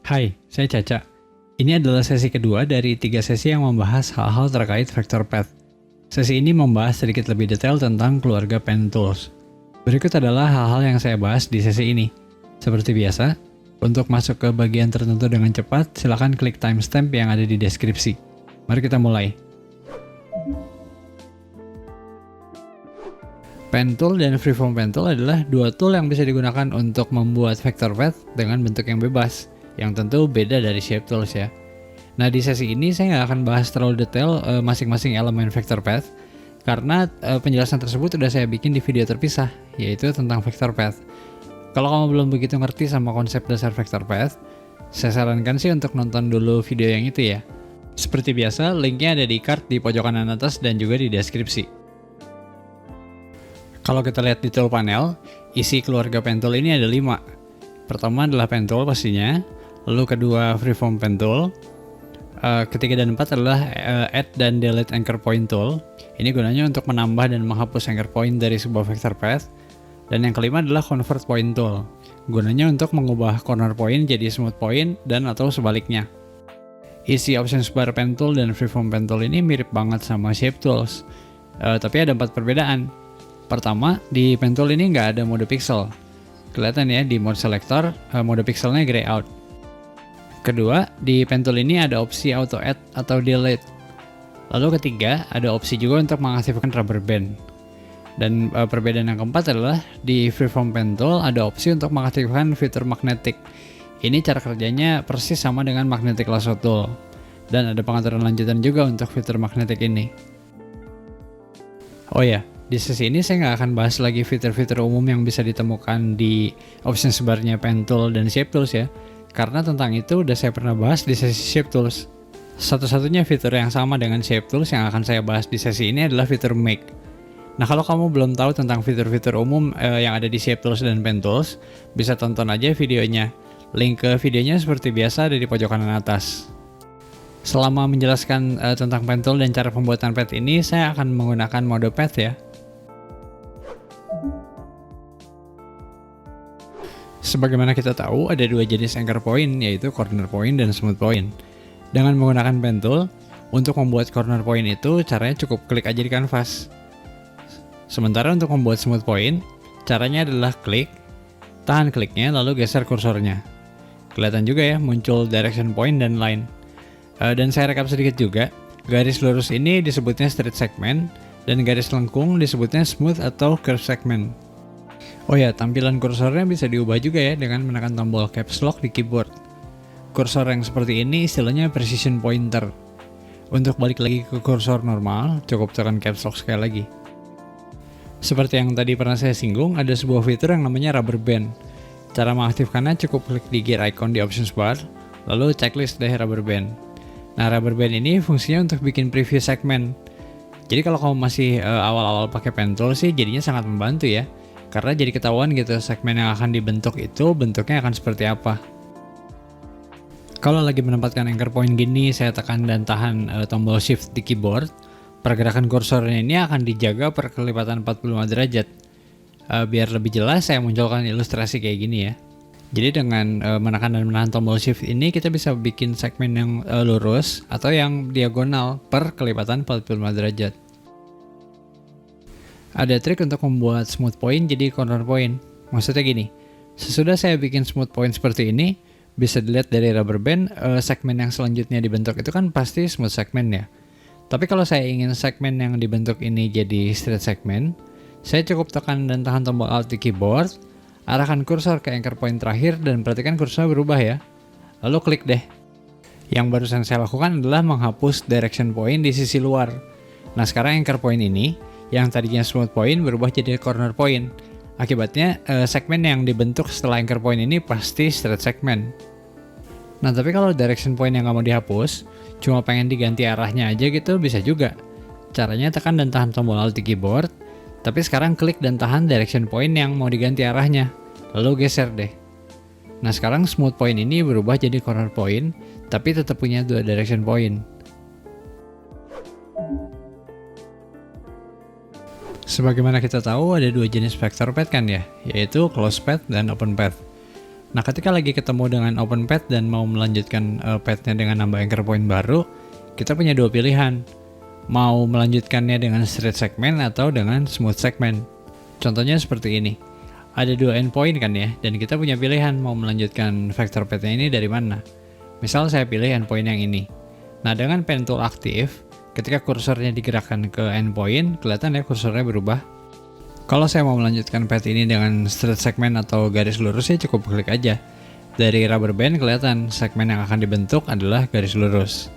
Hai, saya Caca. Ini adalah sesi kedua dari 3 sesi yang membahas hal-hal terkait vector path. Sesi ini membahas sedikit lebih detail tentang keluarga pen tools. Berikut adalah hal-hal yang saya bahas di sesi ini. Seperti biasa, untuk masuk ke bagian tertentu dengan cepat, silakan klik timestamp yang ada di deskripsi. Mari kita mulai. Pen tool dan freeform pen tool adalah dua tool yang bisa digunakan untuk membuat vector path dengan bentuk yang bebas, yang tentu beda dari shape tools ya. Nah, di sesi ini saya nggak akan bahas terlalu detail masing-masing elemen vector path, karena penjelasan tersebut sudah saya bikin di video terpisah, yaitu tentang vector path. Kalau kamu belum begitu ngerti sama konsep dasar vector path, saya sarankan sih untuk nonton dulu video yang itu ya. Seperti biasa, linknya ada di card di pojok kanan atas dan juga di deskripsi. Kalau kita lihat di tool panel, isi keluarga pen tool ini ada 5. Pertama adalah pen tool pastinya, lalu kedua freeform pen tool, ketiga dan 4 adalah add dan delete anchor point tool. Ini gunanya untuk menambah dan menghapus anchor point dari sebuah vector path. Dan yang kelima adalah convert point tool, gunanya untuk mengubah corner point jadi smooth point dan atau sebaliknya. Isi options bar pen tool dan freeform pen tool ini mirip banget sama shape tools, tapi ada 4 perbedaan. Pertama, di pen tool ini nggak ada mode pixel. Kelihatan ya, di mode selector, mode pixelnya gray out. Kedua, di pen tool ini ada opsi auto add atau delete. Lalu ketiga, ada opsi juga untuk mengaktifkan rubber band. Dan perbedaan yang keempat adalah di freeform pen tool ada opsi untuk mengaktifkan fitur magnetic. Ini cara kerjanya persis sama dengan magnetic lasso tool. Dan ada pengaturan lanjutan juga untuk fitur magnetic ini. Oh ya, di sesi ini saya nggak akan bahas lagi fitur-fitur umum yang bisa ditemukan di options barnya pen tool dan shape tools ya, karena tentang itu udah saya pernah bahas di sesi shape tools. Satu-satunya fitur yang sama dengan shape tools yang akan saya bahas di sesi ini adalah fitur make. Nah, kalau kamu belum tahu tentang fitur-fitur umum yang ada di shape tools dan pen tools, bisa tonton aja videonya. Link ke videonya seperti biasa ada di pojok kanan atas. Selama menjelaskan tentang pen tool dan cara pembuatan path ini, saya akan menggunakan mode path ya. Sebagaimana kita tahu, ada 2 jenis anchor point, yaitu corner point dan smooth point. Dengan menggunakan pen tool, untuk membuat corner point itu caranya cukup klik aja di kanvas. Sementara untuk membuat smooth point, caranya adalah klik, tahan kliknya lalu geser kursornya. Kelihatan juga ya, muncul direction point dan line. Dan saya rekap sedikit juga, garis lurus ini disebutnya straight segment, dan garis lengkung disebutnya smooth atau curve segment. Oh ya, tampilan kursornya bisa diubah juga ya dengan menekan tombol caps lock di keyboard. Kursor yang seperti ini istilahnya precision pointer. Untuk balik lagi ke kursor normal, cukup tekan caps lock sekali lagi. Seperti yang tadi pernah saya singgung, ada sebuah fitur yang namanya rubber band. Cara mengaktifkannya cukup klik di gear icon di options bar, lalu checklist deh rubber band. Nah, rubber band ini fungsinya untuk bikin preview segmen. Jadi kalau kamu masih awal-awal pakai pen tool sih jadinya sangat membantu ya. Karena jadi ketahuan gitu segmen yang akan dibentuk itu bentuknya akan seperti apa. Kalau lagi menempatkan anchor point gini, saya tekan dan tahan tombol shift di keyboard, pergerakan kursornya ini akan dijaga per kelipatan 45 derajat. Biar lebih jelas saya munculkan ilustrasi kayak gini ya. Jadi dengan menekan dan menahan tombol shift ini kita bisa bikin segmen yang lurus atau yang diagonal per kelipatan 45 derajat. Ada trik untuk membuat smooth point jadi corner point. Maksudnya gini, sesudah saya bikin smooth point seperti ini, bisa dilihat dari rubber band, segmen yang selanjutnya dibentuk itu kan pasti smooth segment ya. Tapi kalau saya ingin segmen yang dibentuk ini jadi straight segment, saya cukup tekan dan tahan tombol Alt di keyboard, arahkan kursor ke anchor point terakhir dan perhatikan kursornya berubah ya. Lalu klik deh. Yang barusan saya lakukan adalah menghapus direction point di sisi luar. Nah, sekarang anchor point ini yang tadinya smooth point berubah jadi corner point. Akibatnya segmen yang dibentuk setelah anchor point ini pasti straight segment. Nah, tapi kalau direction point yang nggak mau dihapus, cuma pengen diganti arahnya aja gitu, bisa juga. Caranya tekan dan tahan tombol Alt di keyboard, tapi sekarang klik dan tahan direction point yang mau diganti arahnya, lalu geser deh. Nah, sekarang smooth point ini berubah jadi corner point, tapi tetap punya 2 direction point. Sebagaimana kita tahu ada 2 jenis vector path kan ya, yaitu closed path dan open path. Nah, ketika lagi ketemu dengan open path dan mau melanjutkan path-nya dengan nambah anchor point baru, kita punya dua pilihan. Mau melanjutkannya dengan straight segment atau dengan smooth segment. Contohnya seperti ini. Ada dua endpoint kan ya, dan kita punya pilihan mau melanjutkan vector path-nya ini dari mana. Misal saya pilih endpoint yang ini. Nah, dengan pen tool aktif, ketika kursornya digerakkan ke endpoint, kelihatan ya kursornya berubah. Kalau saya mau melanjutkan path ini dengan straight segment atau garis lurus ya cukup klik aja. Dari rubber band kelihatan segmen yang akan dibentuk adalah garis lurus.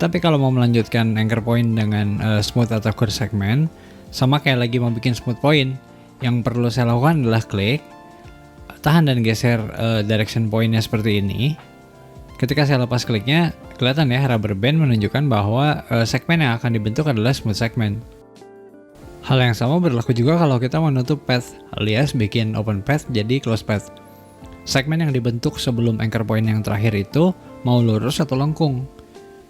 Tapi kalau mau melanjutkan anchor point dengan smooth atau curve segment, sama kayak lagi mau bikin smooth point, yang perlu saya lakukan adalah klik, tahan dan geser direction point-nya seperti ini. Ketika saya lepas kliknya, kelihatan ya rubber band menunjukkan bahwa segmen yang akan dibentuk adalah smooth segment. Hal yang sama berlaku juga kalau kita menutup path, alias bikin open path jadi close path. Segmen yang dibentuk sebelum anchor point yang terakhir itu mau lurus atau lengkung.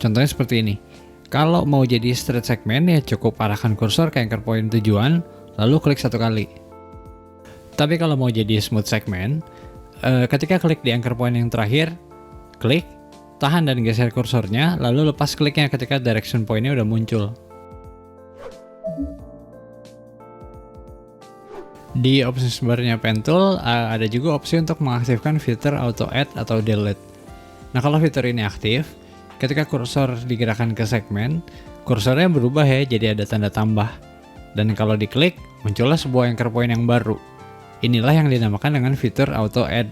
Contohnya seperti ini. Kalau mau jadi straight segment ya cukup arahkan kursor ke anchor point tujuan, lalu klik satu kali. Tapi kalau mau jadi smooth segment, ketika klik di anchor point yang terakhir, klik, tahan dan geser kursornya, lalu lepas kliknya ketika direction point-nya udah muncul. Di opsi sebenarnya pen tool ada juga opsi untuk mengaktifkan fitur auto add atau delete. Nah, kalau fitur ini aktif, ketika kursor digerakkan ke segmen, kursornya berubah ya jadi ada tanda tambah. Dan kalau diklik, muncullah sebuah anchor point yang baru. Inilah yang dinamakan dengan fitur auto add,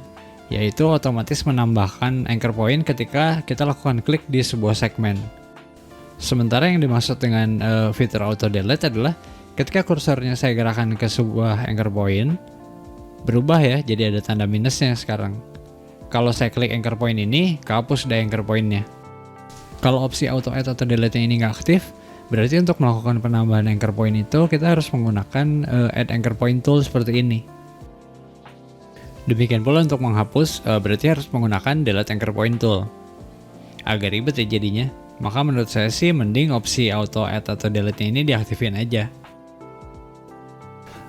yaitu otomatis menambahkan anchor point ketika kita lakukan klik di sebuah segmen. Sementara yang dimaksud dengan fitur auto delete adalah ketika kursornya saya gerakkan ke sebuah anchor point, berubah ya, jadi ada tanda minusnya sekarang. Kalau saya klik anchor point ini, kehapus deh anchor point-nya. Kalau opsi auto add atau delete ini nggak aktif, berarti untuk melakukan penambahan anchor point itu, kita harus menggunakan add anchor point tool seperti ini. Demikian pula untuk menghapus, berarti harus menggunakan delete anchor point tool. Agak ribet ya jadinya, maka menurut saya sih mending opsi auto add atau delete ini diaktifin aja.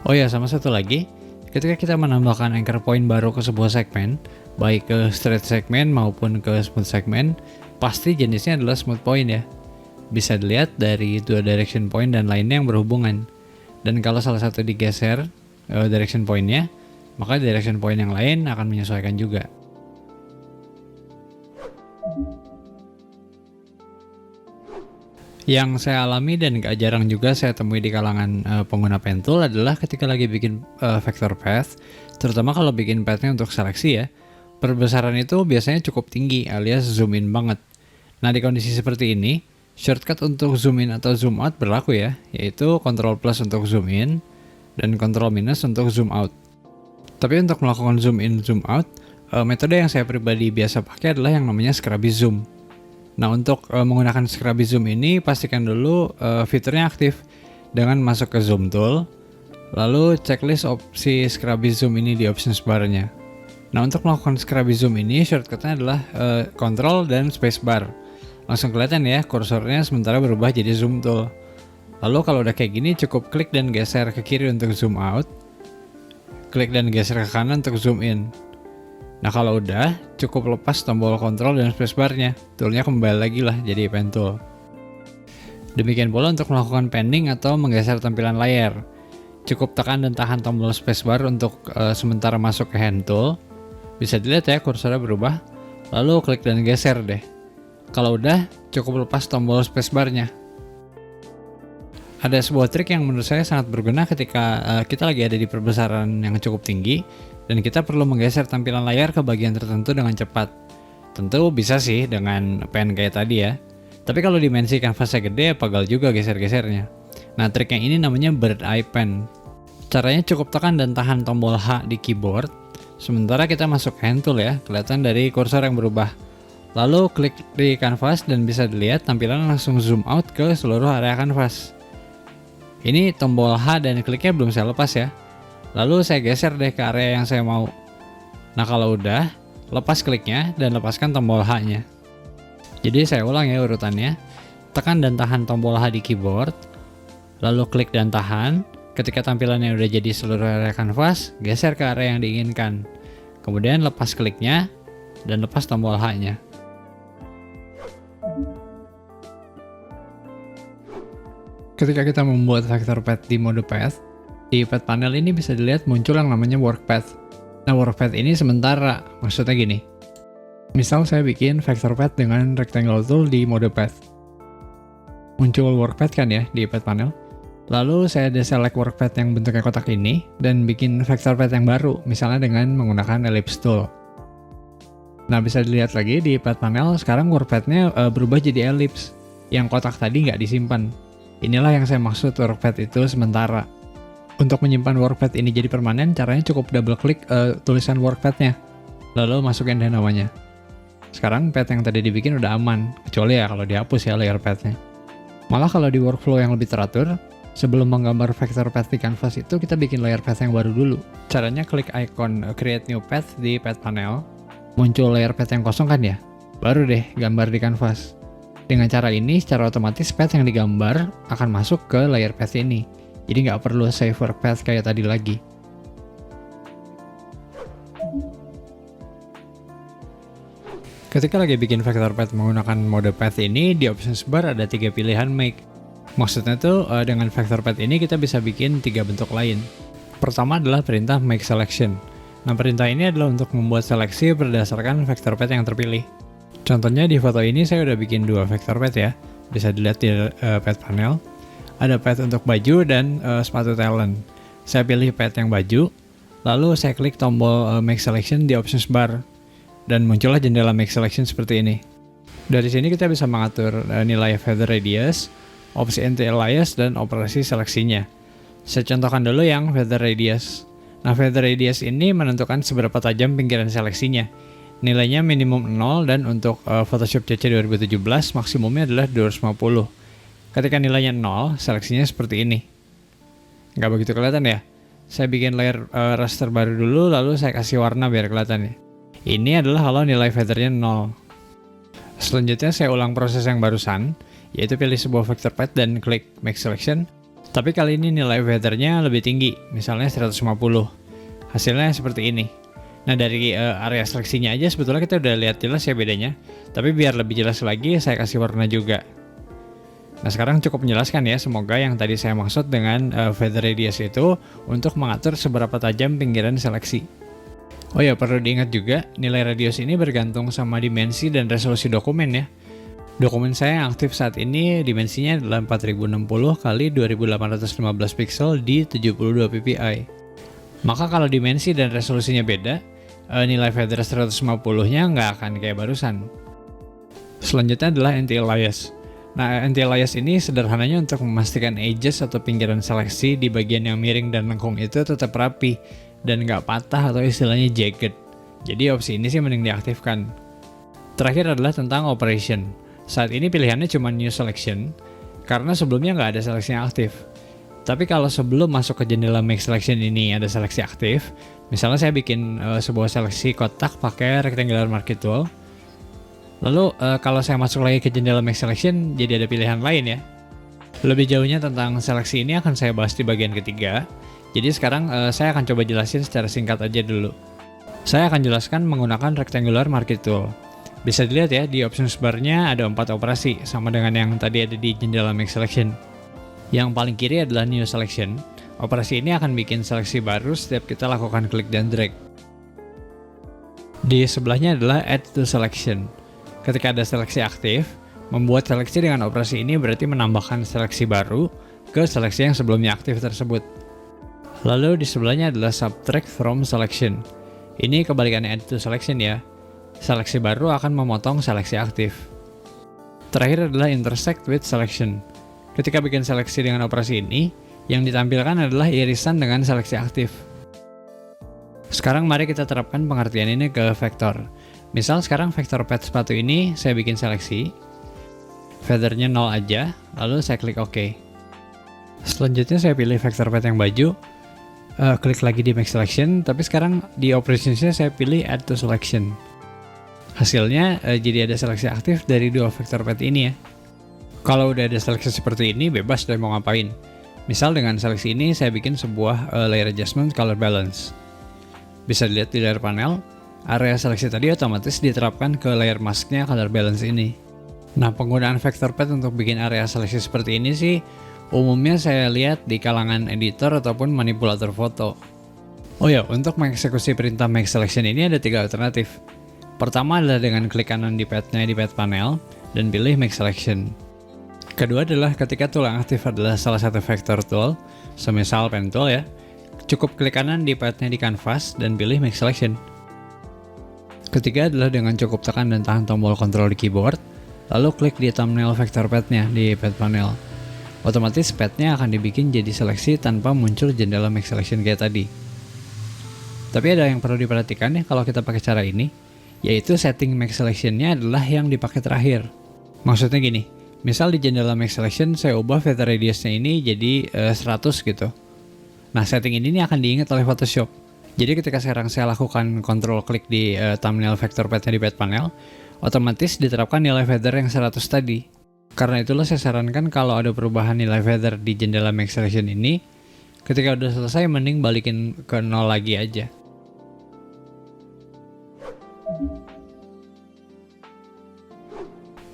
Oh ya, sama satu lagi, ketika kita menambahkan anchor point baru ke sebuah segmen, baik ke straight segment maupun ke smooth segment, pasti jenisnya adalah smooth point ya. Bisa dilihat dari dua direction point dan lainnya yang berhubungan. Dan kalau salah satu digeser direction point-nya, maka direction point yang lain akan menyesuaikan juga. Yang saya alami dan gak jarang juga saya temui di kalangan pengguna pen tool adalah ketika lagi bikin vector path, terutama kalau bikin path-nya untuk seleksi ya, perbesaran itu biasanya cukup tinggi alias zoom in banget. Nah, di kondisi seperti ini, shortcut untuk zoom in atau zoom out berlaku ya, yaitu Ctrl plus untuk zoom in dan Ctrl minus untuk zoom out. Tapi untuk melakukan zoom in zoom out, metode yang saya pribadi biasa pakai adalah yang namanya scrubby zoom. Nah, untuk menggunakan scrubby zoom ini, pastikan dulu fiturnya aktif dengan masuk ke zoom tool, lalu checklist opsi scrubby zoom ini di options bar-nya. Nah, untuk melakukan scrubby zoom ini, shortcutnya adalah Ctrl dan spacebar. Langsung kelihatan ya, kursornya sementara berubah jadi zoom tool. Lalu kalau udah kayak gini, cukup klik dan geser ke kiri untuk zoom out, klik dan geser ke kanan untuk zoom in. Nah, kalau udah, cukup lepas tombol kontrol dan spacebar-nya. Toolnya kembali lagi lah jadi pen tool. Demikian pula untuk melakukan panning atau menggeser tampilan layar. Cukup tekan dan tahan tombol spacebar untuk sementara masuk ke hand tool. Bisa dilihat ya kursornya berubah. Lalu klik dan geser deh. Kalau udah, cukup lepas tombol spacebar-nya. Ada sebuah trik yang menurut saya sangat berguna ketika kita lagi ada di perbesaran yang cukup tinggi dan kita perlu menggeser tampilan layar ke bagian tertentu dengan cepat. Tentu bisa sih dengan pen kayak tadi ya. Tapi kalau dimensi kanvasnya gede, pagal juga geser-gesernya. Nah, trik yang ini namanya bird eye pen. Caranya cukup tekan dan tahan tombol H di keyboard. Sementara kita masuk hand tool ya, kelihatan dari kursor yang berubah. Lalu klik di kanvas dan bisa dilihat tampilan langsung zoom out ke seluruh area kanvas. Ini tombol H dan kliknya belum saya lepas ya. Lalu saya geser deh ke area yang saya mau. Nah, kalau udah, lepas kliknya dan lepaskan tombol H-nya. Jadi saya ulang ya urutannya. Tekan dan tahan tombol H di keyboard. Lalu klik dan tahan. Ketika tampilannya udah jadi seluruh area kanvas, geser ke area yang diinginkan. kemudian lepas kliknya, dan lepas tombol H-nya. Ketika kita membuat vector path di mode path, di path panel ini bisa dilihat muncul yang namanya work path. Nah, work path ini sementara, maksudnya gini. Misal saya bikin vector path dengan rectangle tool di mode path. Muncul work path kan ya di path panel. Lalu saya deselect work path yang bentuknya kotak ini dan bikin vector path yang baru, misalnya dengan menggunakan ellipse tool. Nah, bisa dilihat lagi di path panel, sekarang work path-nya berubah jadi ellipse, yang kotak tadi nggak disimpan. Inilah yang saya maksud work path itu sementara. Untuk menyimpan work path ini jadi permanen, caranya cukup double klik tulisan work path-nya, lalu masukin deh namanya. Sekarang path yang tadi dibikin udah aman, kecuali ya kalau dihapus ya layer path-nya. Malah kalau di workflow yang lebih teratur, sebelum menggambar vector path di canvas itu kita bikin layer path yang baru dulu. Caranya klik icon create new path di path panel, muncul layer path yang kosong kan ya? Baru deh gambar di canvas. Dengan cara ini, secara otomatis path yang digambar akan masuk ke layer path ini. Jadi nggak perlu save work path kayak tadi lagi. Ketika lagi bikin vector path menggunakan mode path ini, di options bar ada 3 pilihan make. Maksudnya tuh dengan vector path ini kita bisa bikin 3 bentuk lain. Pertama adalah perintah make selection. Nah, perintah ini adalah untuk membuat seleksi berdasarkan vector path yang terpilih. Contohnya di foto ini saya udah bikin 2 vector path ya. Bisa dilihat di path panel. Ada path untuk baju dan sepatu talent. Saya pilih path yang baju, lalu saya klik tombol make selection di options bar. Dan muncullah jendela make selection seperti ini. Dari sini kita bisa mengatur nilai feather radius, opsi anti-alias, dan operasi seleksinya. Saya contohkan dulu yang feather radius. Nah, feather radius ini menentukan seberapa tajam pinggiran seleksinya. Nilainya minimum 0 dan untuk Photoshop CC 2017 maksimumnya adalah 250. Ketika nilainya 0, seleksinya seperti ini. Nggak begitu kelihatan ya? Saya bikin layer raster baru dulu, lalu saya kasih warna biar kelihatan ya. Ini adalah kalau nilai feathernya 0. Selanjutnya saya ulang proses yang barusan, yaitu pilih sebuah vector path dan klik make selection. Tapi kali ini nilai feathernya lebih tinggi, misalnya 150. Hasilnya seperti ini. Nah, dari area seleksinya aja sebetulnya kita udah lihat jelas ya bedanya. Tapi biar lebih jelas lagi, saya kasih warna juga. Nah, sekarang cukup menjelaskan ya, semoga yang tadi saya maksud dengan feather radius itu untuk mengatur seberapa tajam pinggiran seleksi. Oh ya, perlu diingat juga, nilai radius ini bergantung sama dimensi dan resolusi dokumen ya. Dokumen saya yang aktif saat ini dimensinya adalah 4060 x 2815 pixel di 72 ppi. Maka kalau dimensi dan resolusinya beda, nilai feather 150-nya nggak akan kayak barusan. Selanjutnya adalah anti-alias. Nah, anti-alias ini sederhananya untuk memastikan edges atau pinggiran seleksi di bagian yang miring dan lengkung itu tetap rapi dan nggak patah atau istilahnya jagged. Jadi opsi ini sih mending diaktifkan. Terakhir adalah tentang operation. Saat ini pilihannya cuma new selection, karena sebelumnya nggak ada seleksi yang aktif. Tapi kalau sebelum masuk ke jendela make selection ini ada seleksi aktif, misalnya saya bikin sebuah seleksi kotak pakai rectangular marquee tool. Lalu kalau saya masuk lagi ke jendela make selection, jadi ada pilihan lain ya. Lebih jauhnya tentang seleksi ini akan saya bahas di bagian ketiga. Jadi sekarang saya akan coba jelasin secara singkat aja dulu. Saya akan jelaskan menggunakan rectangular marquee tool. Bisa dilihat ya, di options bar-nya ada 4 operasi, sama dengan yang tadi ada di jendela make selection. Yang paling kiri adalah new selection. Operasi ini akan bikin seleksi baru setiap kita lakukan klik dan drag. Di sebelahnya adalah add to selection. Ketika ada seleksi aktif, membuat seleksi dengan operasi ini berarti menambahkan seleksi baru ke seleksi yang sebelumnya aktif tersebut. Lalu di sebelahnya adalah subtract from selection. Ini kebalikannya add to selection ya. Seleksi baru akan memotong seleksi aktif. Terakhir adalah intersect with selection. Ketika bikin seleksi dengan operasi ini, yang ditampilkan adalah irisan dengan seleksi aktif. Sekarang mari kita terapkan pengertian ini ke vektor. Misal sekarang vektor path sepatu ini saya bikin seleksi, feathernya 0 aja, lalu saya klik OK. Selanjutnya saya pilih vektor path yang baju, klik lagi di make selection, tapi sekarang di operationsnya saya pilih add to selection. Hasilnya jadi ada seleksi aktif dari 2 vektor path ini ya. Kalau udah ada seleksi seperti ini, bebas deh mau ngapain. Misal dengan seleksi ini saya bikin sebuah layer adjustment color balance. Bisa dilihat di layer panel, area seleksi tadi otomatis diterapkan ke layer masknya color balance ini. Nah, penggunaan vector path untuk bikin area seleksi seperti ini sih umumnya saya lihat di kalangan editor ataupun manipulator foto. Oh ya, untuk mengeksekusi perintah make selection ini ada 3 alternatif. Pertama adalah dengan klik kanan di path-nya di path panel dan pilih make selection. Kedua adalah ketika tool yang aktif adalah salah satu vector tool, semisal pen tool ya, cukup klik kanan di path-nya di canvas dan pilih make selection. Ketiga adalah dengan cukup tekan dan tahan tombol kontrol di keyboard, lalu klik di thumbnail vector path-nya di path panel. Otomatis path-nya akan dibikin jadi seleksi tanpa muncul jendela make selection kayak tadi. Tapi ada yang perlu diperhatikan ya kalau kita pakai cara ini, yaitu setting make selection-nya adalah yang dipakai terakhir. Maksudnya gini, misal di jendela make selection saya ubah feather radius-nya ini jadi 100 gitu. Nah, setting ini akan diingat oleh Photoshop. Jadi ketika sekarang saya lakukan control klik di thumbnail vector path-nya di path panel, otomatis diterapkan nilai feather yang 100 tadi. Karena itulah saya sarankan kalau ada perubahan nilai feather di jendela make selection ini, ketika udah selesai mending balikin ke 0 lagi aja.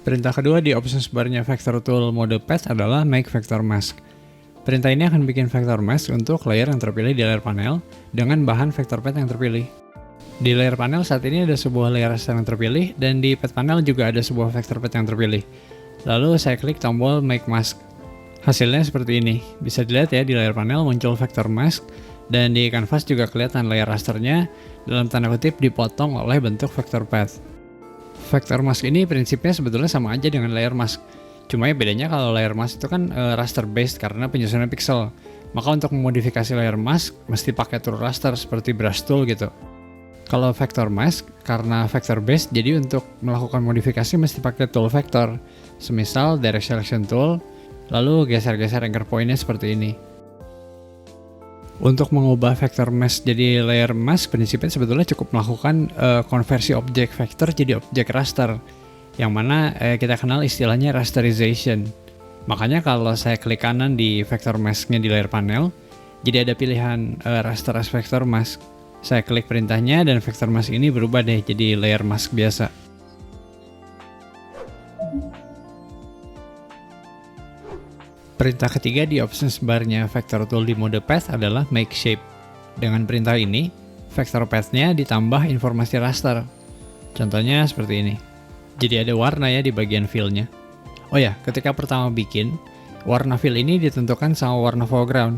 Perintah kedua di options bar-nya vector tool mode path adalah make vector mask. Perintah ini akan bikin vector mask untuk layer yang terpilih di layar panel dengan bahan vector path yang terpilih. Di layar panel saat ini ada sebuah layer raster yang terpilih dan di path panel juga ada sebuah vector path yang terpilih. Lalu saya klik tombol make mask. Hasilnya seperti ini. Bisa dilihat ya di layar panel muncul vector mask dan di canvas juga kelihatan layer rasternya dalam tanda kutip dipotong oleh bentuk vector path. Vector mask ini prinsipnya sebetulnya sama aja dengan layer mask. Cuma ya bedanya kalau layer mask itu kan raster based karena penyusunan pixel. Maka untuk memodifikasi layer mask mesti pakai tool raster seperti brush tool gitu. Kalau vector mask karena vector based jadi untuk melakukan modifikasi mesti pakai tool vector. Semisal direct selection tool, lalu geser-geser anchor point-nya seperti ini. Untuk mengubah vector mask jadi layer mask prinsipnya sebetulnya cukup melakukan konversi objek vektor jadi objek raster. Yang mana kita kenal istilahnya rasterization. Makanya kalau saya klik kanan di vector mask-nya di layar panel, jadi ada pilihan raster as vector mask. Saya klik perintahnya dan vector mask ini berubah deh jadi layer mask biasa. Perintah ketiga di options bar-nya vector tool di mode path adalah make shape. Dengan perintah ini, vector path-nya ditambah informasi raster. Contohnya seperti ini. Jadi ada warna ya di bagian fill-nya. Oh ya, ketika pertama bikin, warna fill ini ditentukan sama warna foreground.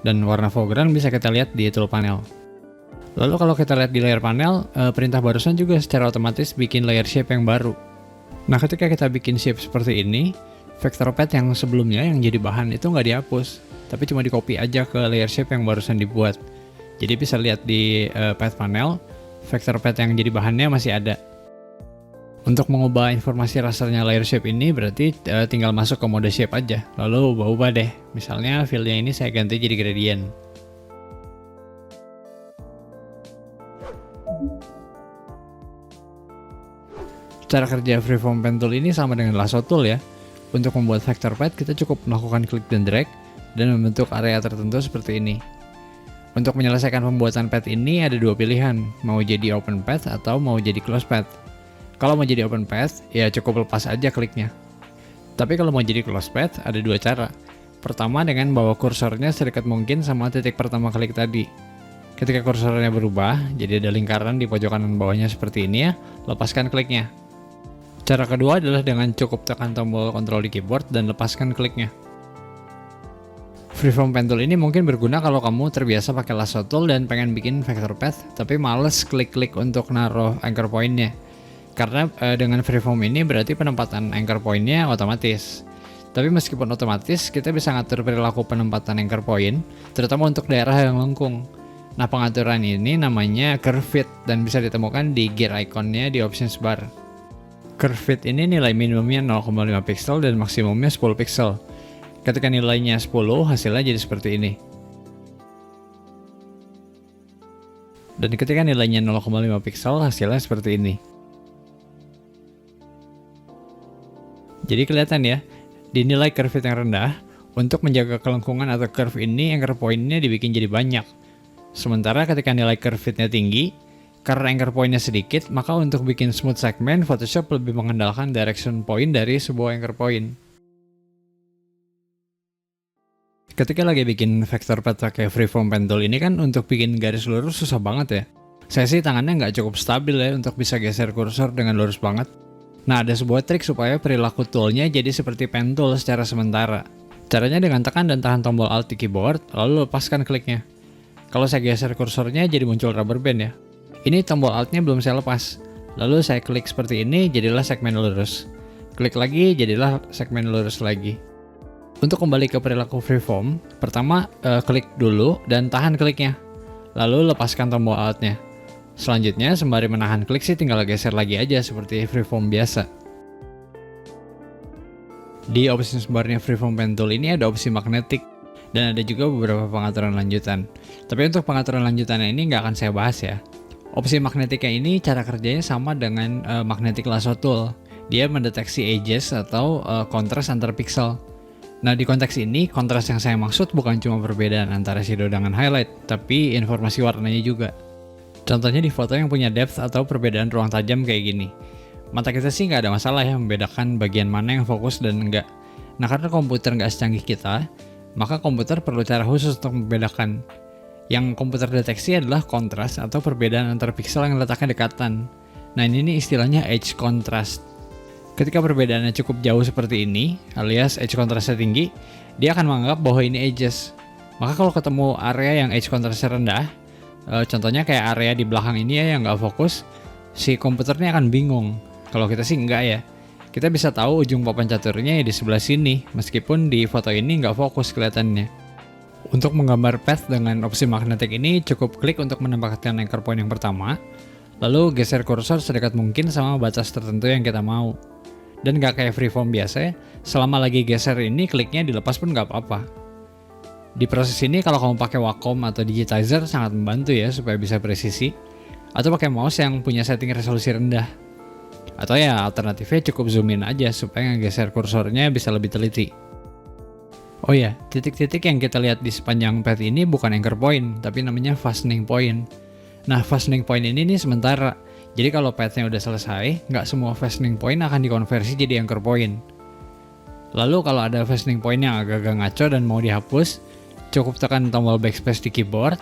Dan warna foreground bisa kita lihat di tool panel. Lalu kalau kita lihat di layar panel, perintah barusan juga secara otomatis bikin layer shape yang baru. Nah, ketika kita bikin shape seperti ini, vector path yang sebelumnya yang jadi bahan itu nggak dihapus, tapi cuma di copy aja ke layer shape yang barusan dibuat. Jadi bisa lihat di path panel, vector path yang jadi bahannya masih ada. Untuk mengubah informasi rasternya layer shape ini berarti tinggal masuk ke mode shape aja, lalu ubah-ubah deh. Misalnya fill-nya ini saya ganti jadi gradient. Cara kerja freeform pen tool ini sama dengan lasso tool ya. Untuk membuat vector path kita cukup melakukan klik dan drag dan membentuk area tertentu seperti ini. Untuk menyelesaikan pembuatan path ini ada dua pilihan, mau jadi open path atau mau jadi close path. Kalau mau jadi open path, ya cukup lepas aja kliknya. Tapi kalau mau jadi close path, ada dua cara. Pertama dengan bawa kursornya sedekat mungkin sama titik pertama klik tadi. Ketika kursornya berubah, jadi ada lingkaran di pojok kanan bawahnya seperti ini ya, lepaskan kliknya. Cara kedua adalah dengan cukup tekan tombol kontrol di keyboard dan lepaskan kliknya. Freeform pen tool ini mungkin berguna kalau kamu terbiasa pakai lasso tool dan pengen bikin vector path, tapi males klik-klik untuk naruh anchor point-nya. Karena dengan freeform ini berarti penempatan anchor point-nya otomatis. Tapi meskipun otomatis, kita bisa ngatur perilaku penempatan anchor point, terutama untuk daerah yang lengkung. Nah, pengaturan ini namanya curve fit dan bisa ditemukan di gear icon-nya di options bar. Curve fit ini nilai minimumnya 0,5 pixel dan maksimumnya 10 pixel. Ketika nilainya 10, hasilnya jadi seperti ini. Dan ketika nilainya 0,5 pixel, hasilnya seperti ini. Jadi kelihatan ya, di nilai curve fit yang rendah, untuk menjaga kelengkungan atau curve ini, anchor point-nya dibikin jadi banyak. Sementara ketika nilai curve fit-nya tinggi, Karena anchor point-nya sedikit, maka untuk bikin smooth segmen, Photoshop lebih mengandalkan direction point dari sebuah anchor point. Ketika lagi bikin vector path pakai freeform pen tool ini kan untuk bikin garis lurus susah banget ya. Saya sih tangannya nggak cukup stabil ya untuk bisa geser kursor dengan lurus banget. Nah, ada sebuah trik supaya perilaku toolnya jadi seperti pen tool secara sementara. Caranya dengan tekan dan tahan tombol Alt di keyboard, lalu lepaskan kliknya. Kalau saya geser kursornya jadi muncul rubber band ya. Ini tombol Alt-nya belum saya lepas. Lalu saya klik seperti ini, jadilah segmen lurus. Klik lagi, jadilah segmen lurus lagi. Untuk kembali ke perilaku freeform, pertama klik dulu dan tahan kliknya. Lalu lepaskan tombol Alt-nya. Selanjutnya, sembari menahan klik sih tinggal geser lagi aja seperti freeform biasa. Di opsi sebarnya freeform pen tool ini ada opsi magnetik, dan ada juga beberapa pengaturan lanjutan. Tapi untuk pengaturan lanjutannya ini nggak akan saya bahas ya. Opsi magnetiknya ini cara kerjanya sama dengan magnetic lasso tool. Dia mendeteksi edges atau kontras antar pixel. Nah, di konteks ini, kontras yang saya maksud bukan cuma perbedaan antara shadow dengan highlight, tapi informasi warnanya juga. Contohnya di foto yang punya depth atau perbedaan ruang tajam kayak gini. Mata kita sih nggak ada masalah ya membedakan bagian mana yang fokus dan enggak. Nah, karena komputer nggak secanggih kita, maka komputer perlu cara khusus untuk membedakan. Yang komputer deteksi adalah kontras atau perbedaan antar pixel yang letaknya dekatan. Nah, ini istilahnya edge contrast. Ketika perbedaannya cukup jauh seperti ini, alias edge kontrasnya tinggi, dia akan menganggap bahwa ini edges. Maka kalau ketemu area yang edge kontrasnya rendah, contohnya kayak area di belakang ini ya yang nggak fokus, si komputernya akan bingung. Kalau kita sih nggak ya. Kita bisa tahu ujung papan caturnya ya di sebelah sini, meskipun di foto ini nggak fokus kelihatannya. Untuk menggambar path dengan opsi magnetik ini, cukup klik untuk menempatkan anchor point yang pertama, lalu geser kursor sedekat mungkin sama batas tertentu yang kita mau. Dan nggak kayak freeform biasa ya, selama lagi geser ini kliknya dilepas pun nggak apa-apa. Di proses ini kalau kamu pakai Wacom atau digitizer sangat membantu ya supaya bisa presisi. Atau pakai mouse yang punya setting resolusi rendah. Atau ya alternatifnya cukup zoom in aja supaya ngegeser kursornya bisa lebih teliti. Oh ya, titik-titik yang kita lihat di sepanjang path ini bukan anchor point, tapi namanya fastening point. Nah, fastening point ini nih sementara. Jadi kalau pathnya udah selesai, nggak semua fastening point akan dikonversi jadi anchor point. Lalu kalau ada fastening point yang agak-agak ngaco dan mau dihapus, cukup tekan tombol backspace di keyboard,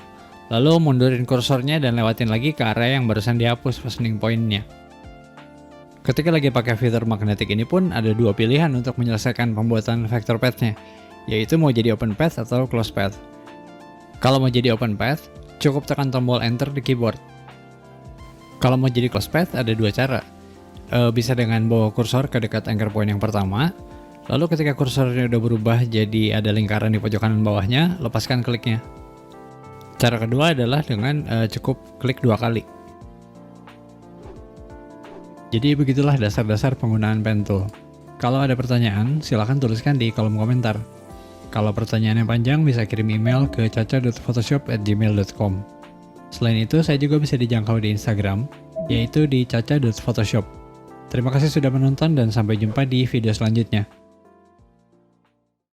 lalu mundurin kursornya dan lewatin lagi ke area yang barusan dihapus fastening point-nya. Ketika lagi pakai fitur magnetik ini pun ada dua pilihan untuk menyelesaikan pembuatan vector path-nya, yaitu mau jadi open path atau close path. Kalau mau jadi open path, cukup tekan tombol enter di keyboard. Kalau mau jadi close path ada dua cara. Bisa dengan bawa kursor ke dekat anchor point yang pertama, lalu ketika kursornya udah berubah jadi ada lingkaran di pojok kanan bawahnya, lepaskan kliknya. Cara kedua adalah dengan cukup klik dua kali. Jadi begitulah dasar-dasar penggunaan pen tool. Kalau ada pertanyaan, silahkan tuliskan di kolom komentar. Kalau pertanyaannya panjang, bisa kirim email ke caca.photoshop@gmail.com. Selain itu, saya juga bisa dijangkau di Instagram, yaitu di caca.photoshop. Terima kasih sudah menonton dan sampai jumpa di video selanjutnya.